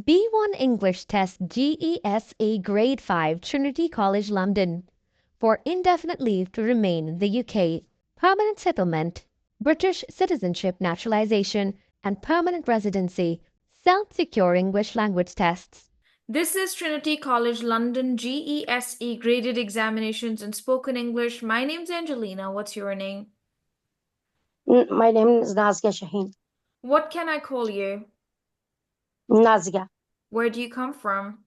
B1 English Test GESE Grade 5 Trinity College London for indefinite leave to remain in the UK, permanent settlement, British citizenship naturalization, and permanent residency, self-secure English language tests. This is Trinity College London GESE graded examinations in spoken English. My name's Angelina. What's your name? My name is Nazia Shaheen. What can I call you? Nazia. Where do you come from?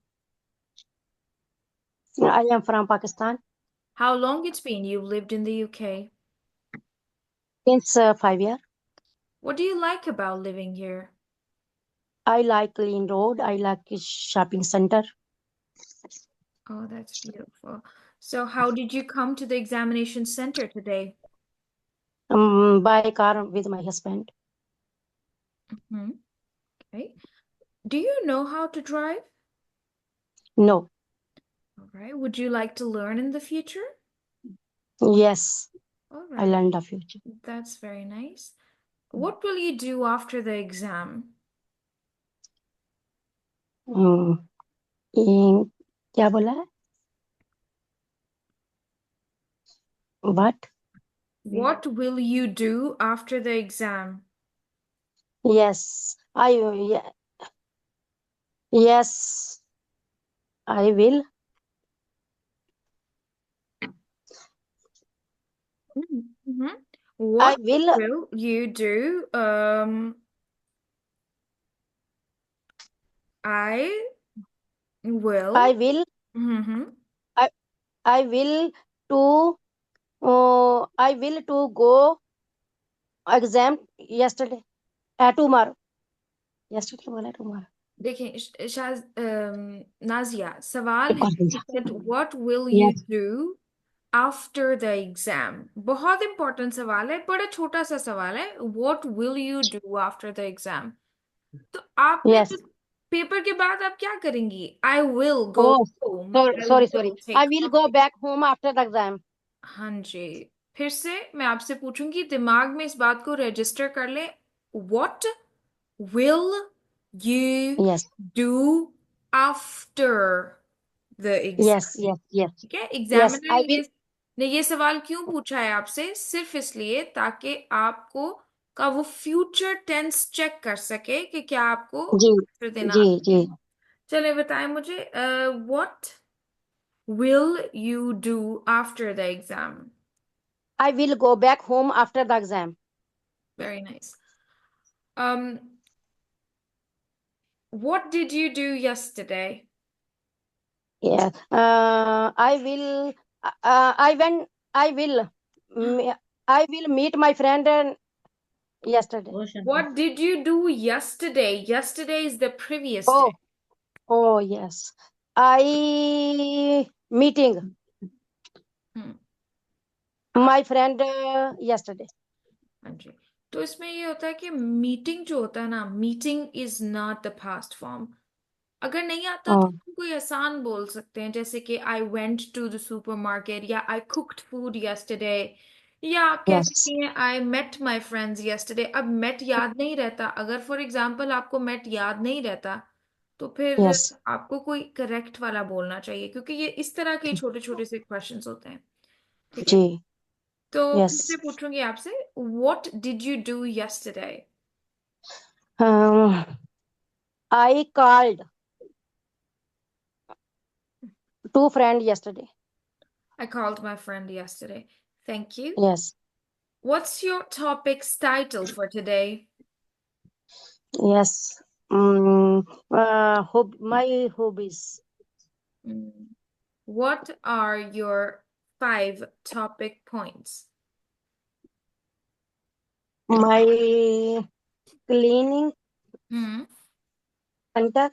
I am from Pakistan. How long it's been you've lived in the UK? Since 5 years. What do you like about living here? I like clean road. I like shopping center. Oh, that's beautiful. So how did you come to the examination center today? By car with my husband. Okay. Do you know how to drive? No. All right. Would you like to learn in the future? Yes. All I right. learn the future. That's very nice. What will you do after the exam? क्या बोला है? What? What will you do after the exam? Yes. Yes. I will. What will. will you do? I will. I will. I will to. I will to go exam yesterday. Tomorrow. Yesterday बोला tomorrow. देखिए नाजिया सवाल है that what will you Yes. do after the exam? बहुत important सवाल है, बड़ा छोटा सा सवाल है. What will you do after the exam? तो आपने Yes. पेपर के बाद आप क्या करेंगी? I will go Oh, home. I sorry. will I take will go back home after the exam. हाँ जी. फिर से मैं आपसे पूछूंगी, दिमाग में इस बात को रजिस्टर कर ले. What will you Yes. do after the exam? Yes. ठीक है. Yes, I examiner will. ने ये सवाल क्यों पूछा है आपसे? सिर्फ इसलिए ताकि आपको का वो फ्यूचर टेंस चेक कर सके कि क्या आपको जी आंसर देना. जी चलिए बताएं मुझे, what will you do after the exam? I will go back home after the exam. Very nice. What did you do yesterday? Yeah. I will. I will meet my friend yesterday. What did you do yesterday? Yesterday is the previous Oh. day. Oh yes. I meeting my friend yesterday. हाँ जी. तो इसमें ये होता है कि meeting जो होता है ना, meeting is not the past form. अगर नहीं आता तो हम कोई आसान बोल सकते हैं, जैसे कि I went to the supermarket, या आई कुक्ड फूड यस्टरडे, या आप कह Yes. सकती हैं I met my friends yesterday. अब मेट याद नहीं रहता. अगर फॉर एग्जांपल आपको मेट याद नहीं रहता तो फिर Yes. आपको कोई करेक्ट वाला बोलना चाहिए, क्योंकि ये इस तरह के छोटे छोटे से क्वेश्चंस होते हैं. ठीक है. जी. तो फिर Yes. से पूछूंगी आपसे, what did you do yesterday? I called 2 friends yesterday. I called my friend yesterday. Thank you. Yes. What's your topic's title for today? Yes. My hobbies. What are your 5 topic points? My cleaning center.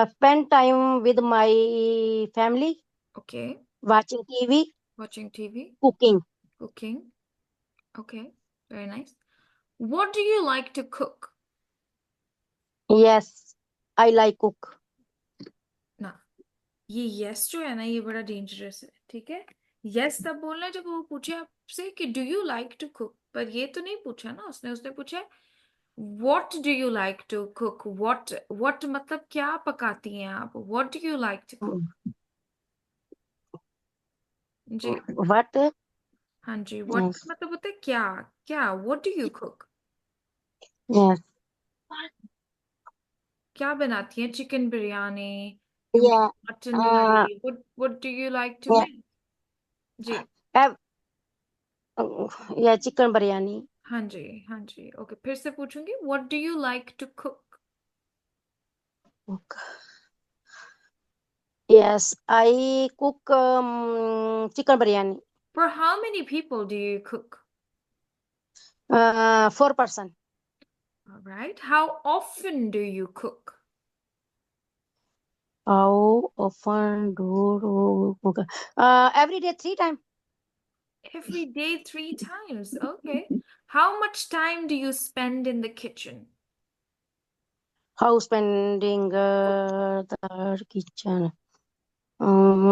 Spend time with my family. Okay. Watching TV. Watching TV. Cooking. Cooking. Okay. Very nice. What do you like to cook? Yes, I like cook. ना, ये yes जो है ना, ये बड़ा dangerous है. ठीक है. Yes तब बोलना है जब वो पूछे आपसे कि do you like to cook. पर ये तो नहीं पूछा ना उसने उसने पूछा what do you like to cook what मतलब क्या पकाती हैं आप what do you like to cook जी What? हाँ जी व्हाट Yes. मतलब होता है क्या क्या what do you cook Yes. क्या बनाती हैं chicken biryani you make Yeah. Mutton Uh, curry what do you like to yeah. Make जी Have, yeah, chicken biryani. हाँ जी ओके फिर से पूछूंगी what do you like to cook Okay. Yes, I cook chicken biryani. for how many people do you cook 4 person. all right how often do you cook How often do you cook? Every day, 3 times. every day 3 times okay how much time do you spend in the kitchen How spending the kitchen? Um,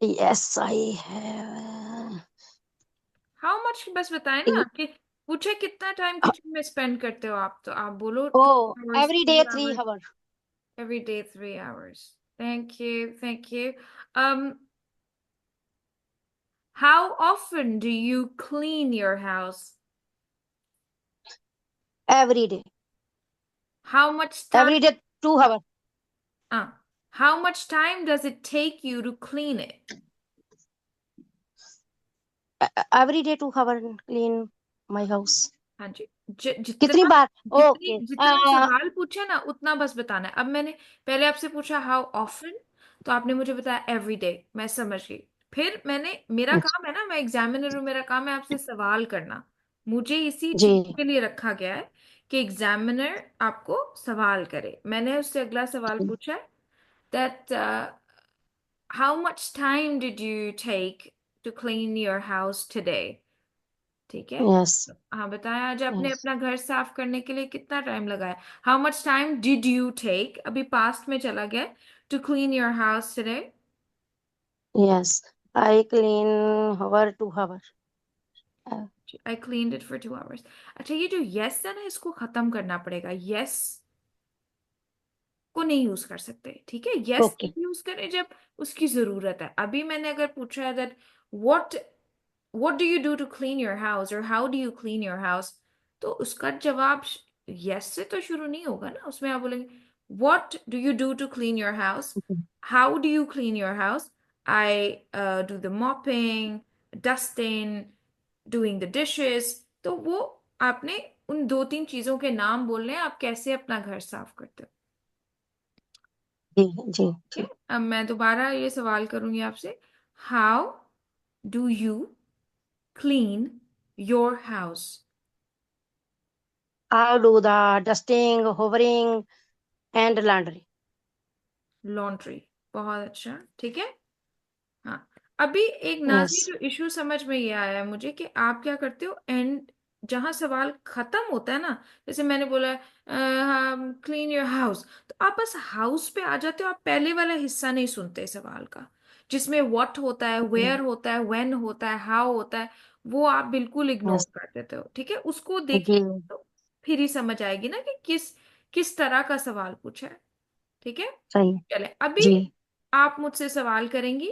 yes, I have. how much बस बताएं ना कि पूछे कितना time kitchen में spend करते हो आप तो आप बोलो 2 hours Every day 3 3 hours hours. every day 3 hours thank you um how often do you clean your house Every day. how much time Every day 2 hours. how much time does it take you to clean it Every day 2 hours clean my house. हाँ जी कितनी बार? Okay. जितना सवाल पूछा ना उतना बस बताना है अब मैंने पहले आपसे पूछा हाउ ऑफन तो आपने मुझे बताया एवरी डे मैं समझ गई फिर मेरा काम है ना मैं एग्जामिनर हूँ मेरा काम है आपसे सवाल करना मुझे इसी जी चीज के लिए रखा गया है कि एग्जामिनर आपको सवाल करे मैंने उससे अगला सवाल पूछा है that how much time did you take to clean your house today ठीक है यस हाँ बताया आज आपने यस अपना घर साफ करने के लिए कितना टाइम लगाया how much time did you take अभी पास्ट में चला गया to clean your house today yes I clean hour 2 hours. I cleaned it for 2 hours अच्छा ये जो यस है ना इसको खत्म करना पड़ेगा यस को नहीं यूज कर सकते ठीक है यस ओके यूज करें जब उसकी जरूरत है अभी मैंने अगर पूछा है that what what do you do to clean your house or how do you clean your house तो उसका जवाब yes से तो शुरू नहीं होगा ना उसमें आप बोलेंगे what do you do to clean your house how do you clean your house I do the mopping dusting doing the dishes तो वो आपने उन 2-3 चीजों के नाम बोलने हैं आप कैसे अपना घर साफ करते हो जी जी ठीक जी है अब मैं दोबारा ये सवाल करूंगी आपसे how do you clean your house I do the dusting hovering and laundry laundry बहुत अच्छा ठीक है हाँ अभी एक यस नाजी जो इशू समझ में ये आया है मुझे कि आप क्या करते हो एंड जहां सवाल खत्म होता है ना जैसे मैंने बोला क्लीन योर हाउस तो आप बस हाउस पे आ जाते हो आप पहले वाला हिस्सा नहीं सुनते सवाल का जिसमें व्हाट होता है वेयर होता है व्हेन होता है हाउ होता है वो आप बिल्कुल इग्नोर यस कर देते हो ठीक है उसको जी देखिए तो फिर ही समझ आएगी ना कि किस किस तरह का सवाल पूछा है ठीक है सही चले अभी जी आप मुझसे सवाल करेंगी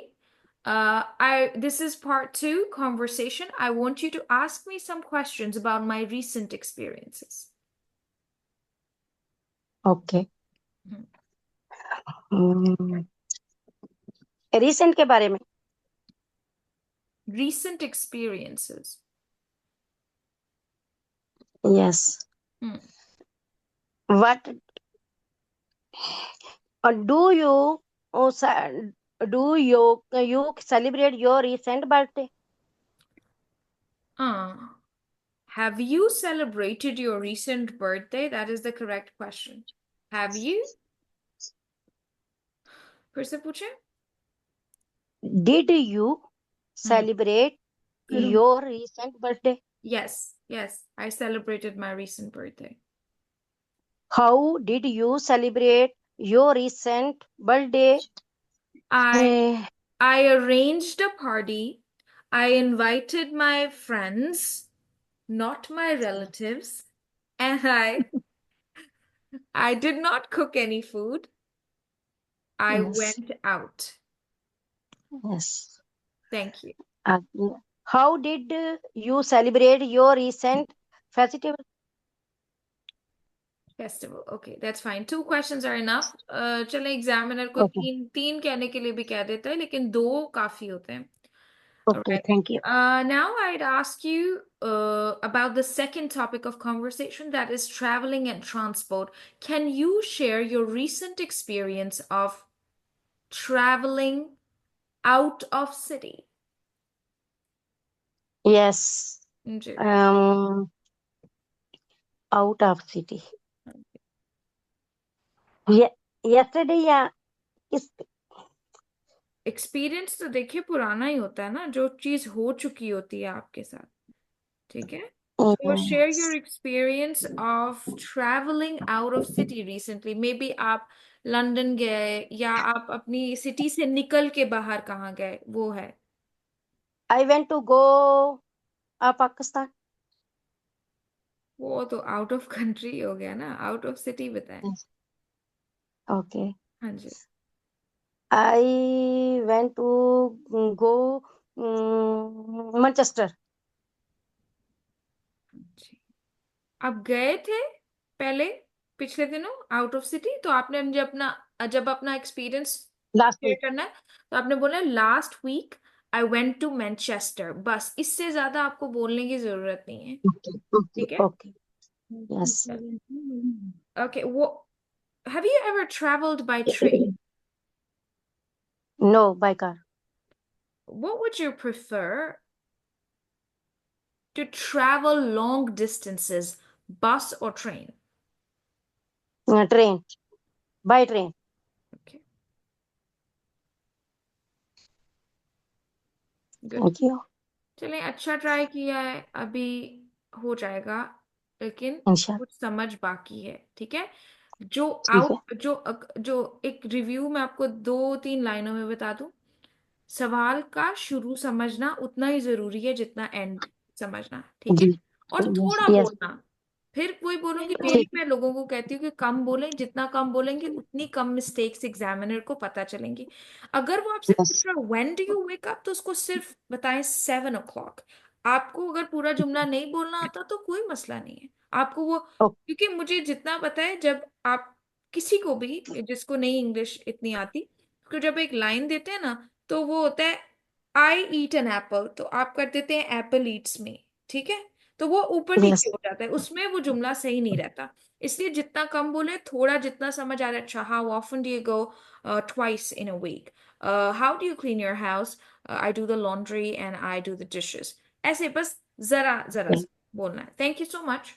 I this is part 2 conversation. I want you to ask me some questions about my recent experiences. Okay recent के बारे में Recent experiences. Yes Hmm. What do you do you celebrate your recent birthday? Uh, have you celebrated your recent birthday? That is the correct question. Have you? फिर से पूछे? Did you Hmm. celebrate your recent birthday? Yes, I celebrated my recent birthday. How did you celebrate your recent birthday? I Eh, I arranged a party. I invited my friends, not my relatives, and I did not cook any food. I Yes. went out. Yes. Thank you. Yeah. How did you celebrate your recent festival? Festival. Okay, that's fine. 2 questions are enough. चले examiner को Okay. तीन कहने के लिए भी कह देता है, लेकिन 2 काफी होते हैं. All Okay. right. Thank you. Now I'd ask you about the second topic of conversation, that is traveling and transport. Can you share your recent experience of traveling out of city? Yes. जी. Out of city. Yesterday, yeah. Experience तो देखिए पुराना ही होता है ना, जो चीज हो चुकी होती है आपके साथ. ठीक है. So share your experience of traveling out of city recently. Maybe आप लंदन गए या आप अपनी सिटी से निकल के बाहर कहाँ गए, वो है. I went to go Pakistan. वो तो आउट ऑफ कंट्री हो गया ना, आउट ऑफ सिटी बताएं. Yes. Okay. हाँ जी. I went to go Manchester. जी. आप गए थे पहले पिछले दिनों आउट ऑफ सिटी, तो आपने मुझे जब अपना एक्सपीरियंस Last शेयर week. करना है तो आपने बोला last week I went to Manchester. बस इससे ज्यादा आपको बोलने की जरूरत नहीं है. Okay. Okay. ठीक है. Okay. Yes. Okay. Have you ever traveled by train? No, by car. What would you prefer to travel long distances, bus or train? Train. By train. Okay. Good. Thank you. चलें, अच्छा try किया है, अभी हो जाएगा, लेकिन इंशाल्लाह. कुछ समझ बाकी है. ठीक है. जो ठीक है. जो एक रिव्यू मैं आपको 2-3 लाइनों में बता दूं. सवाल का शुरू समझना उतना ही जरूरी है जितना एंड समझना. ठीक है. जी. और थोड़ा Yes. बोलना. फिर वही बोलूंगी, डेली ठीक. मैं लोगों को कहती हूँ कि कम बोलें, जितना कम बोलेंगे उतनी कम मिस्टेक्स एग्जामिनर को पता चलेंगी. अगर वो आपसे पूछ Yes. रहा है when do you wake up, तो उसको सिर्फ बताएं 7 o'clock. आपको अगर पूरा जुमला नहीं बोलना आता तो कोई मसला नहीं है. आपको वो, Okay. क्योंकि मुझे जितना पता है, जब आप किसी को भी जिसको नहीं इंग्लिश इतनी आती, तो जब एक लाइन देते हैं ना, तो वो होता है आई ईट एन एप्पल, तो आप कर देते हैं एप्पल ईट्स मी. ठीक है. तो वो ऊपर Yes. नीचे हो जाता है, उसमें वो जुमला सही नहीं रहता. इसलिए जितना कम बोले, थोड़ा जितना समझ आ रहा है. अच्छा, how often do you go twice in a week, how do you clean your house, I do the laundry and I do the dishes. ऐसे बस जरा जरा सा बोलना है. Thank you so much.